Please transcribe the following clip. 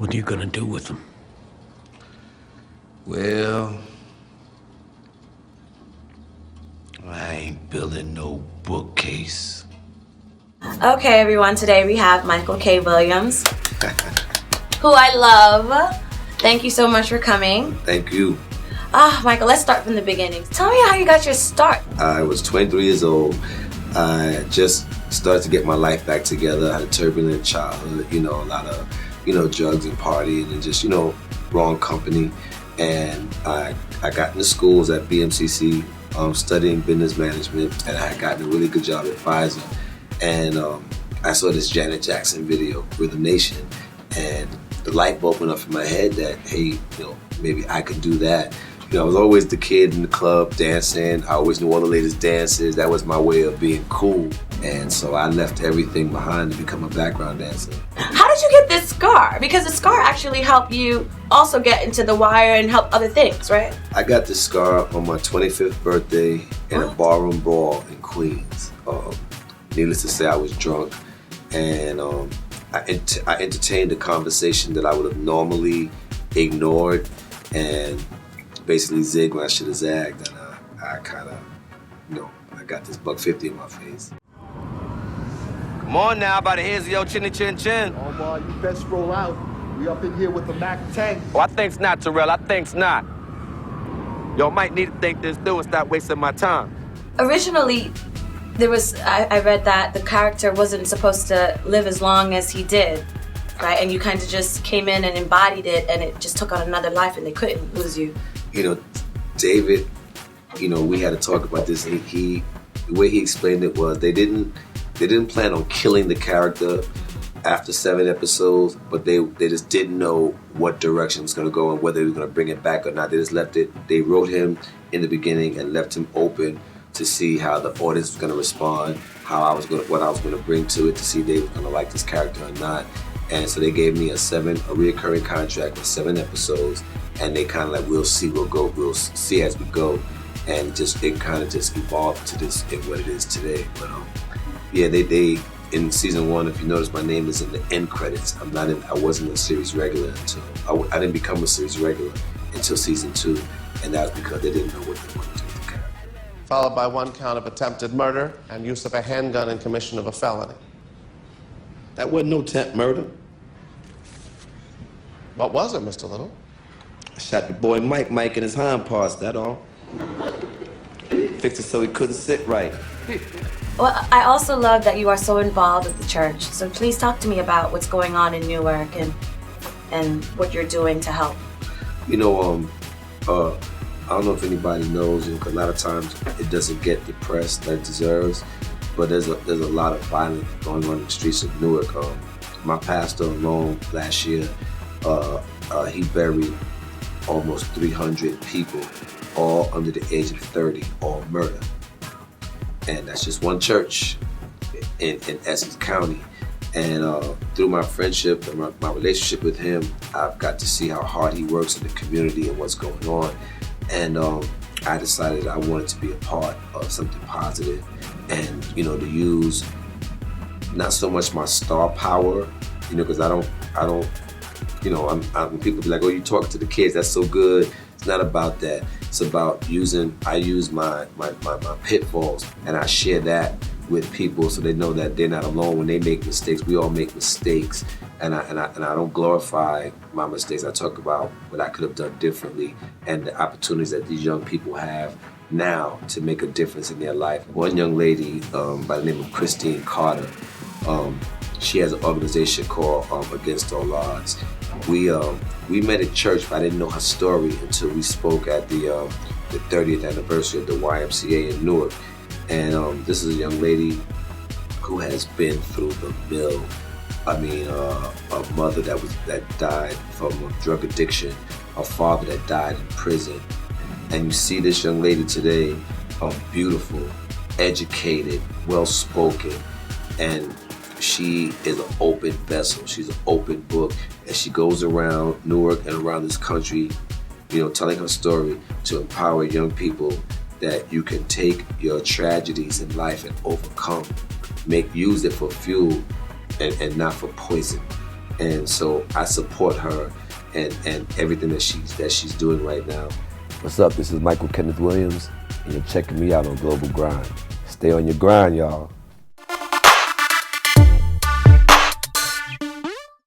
What are you gonna do with them? Well, I ain't building no bookcase. Okay, everyone, today we have Michael K. Williams, who I love. Thank you so much for coming. Thank you. Michael, let's start from the beginning. Tell me how you got your start. I was 23 years old. I just started to get my life back together. I had a turbulent childhood, a lot of, drugs and partying and just, wrong company. And I got into schools at BMCC, studying business management, and I had gotten a really good job at Pfizer. And I saw this Janet Jackson video, Rhythm Nation, and the light bulb went up in my head that, hey, maybe I could do that. I was always the kid in the club dancing. I always knew all the latest dances. That was my way of being cool. And so I left everything behind to become a background dancer. How did you get this scar? Because the scar actually helped you also get into the wire and help other things, right? I got this scar on my 25th birthday in a ballroom brawl in Queens. Needless to say, I was drunk, and I entertained a conversation that I would have normally ignored and basically zig when I should have zagged, and I kind of, I got this $150 in my face. Come on now, about the heads of your chinny chin chin. Oh, boy, you best roll out. We up in here with the Mac 10. Oh, I think's not, Terrell. I think's not. Y'all might need to think this through and stop wasting my time. Originally, I read that the character wasn't supposed to live as long as he did, right? And you kind of just came in and embodied it, and it just took on another life, and they couldn't lose you. David, we had to talk about this. The way he explained it was they didn't plan on killing the character after 7 episodes, but they just didn't know what direction it was going to go and whether they were going to bring it back or not. They just left it. They wrote him in the beginning and left him open to see how the audience was going to respond, what I was going to bring to it, to see if they were going to like this character or not. And so they gave me a reoccurring contract with 7 episodes, and they kind of like, we'll see as we go, and it kind of just evolved to this and what it is today. But they in season 1, if you notice, my name is in the end credits. I wasn't a series regular until I didn't become a series regular until season 2, and that was because they didn't know what they wanted to do with the character. Followed by 1 count of attempted murder and use of a handgun in commission of a felony. That wasn't no attempt murder. What was it, Mr. Little? I shot the boy Mike in his hind parts, that all. Fixed it so he couldn't sit right. Well, I also love that you are so involved with the church. So please talk to me about what's going on in Newark and what you're doing to help. I don't know if anybody knows, because a lot of times it doesn't get the press that it deserves, but there's a lot of violence going on in the streets of Newark. My pastor alone last year, he buried almost 300 people, all under the age of 30, all murder. And that's just one church in Essex County. And through my friendship and my relationship with him, I've got to see how hard he works in the community and what's going on. And I decided I wanted to be a part of something positive, and to use not so much my star power, because I don't, when people be like, oh, you talk to the kids, that's so good. It's not about that. It's about I use my pitfalls, and I share that with people so they know that they're not alone when they make mistakes. We all make mistakes, and I don't glorify my mistakes. I talk about what I could have done differently and the opportunities that these young people have now to make a difference in their life. One young lady by the name of Christine Carter, she has an organization called Against All Odds. We met at church, but I didn't know her story until we spoke at the 30th anniversary of the YMCA in Newark. And this is a young lady who has been through the mill. I mean, a mother that died from drug addiction, a father that died in prison. And you see this young lady today, beautiful, educated, well-spoken, and she is an open vessel. She's an open book, and she goes around Newark and around this country, telling her story to empower young people that you can take your tragedies in life and overcome. Use it for fuel and not for poison. And so I support her and everything that she's doing right now. What's up? This is Michael Kenneth Williams, and you're checking me out on Global Grind. Stay on your grind, y'all.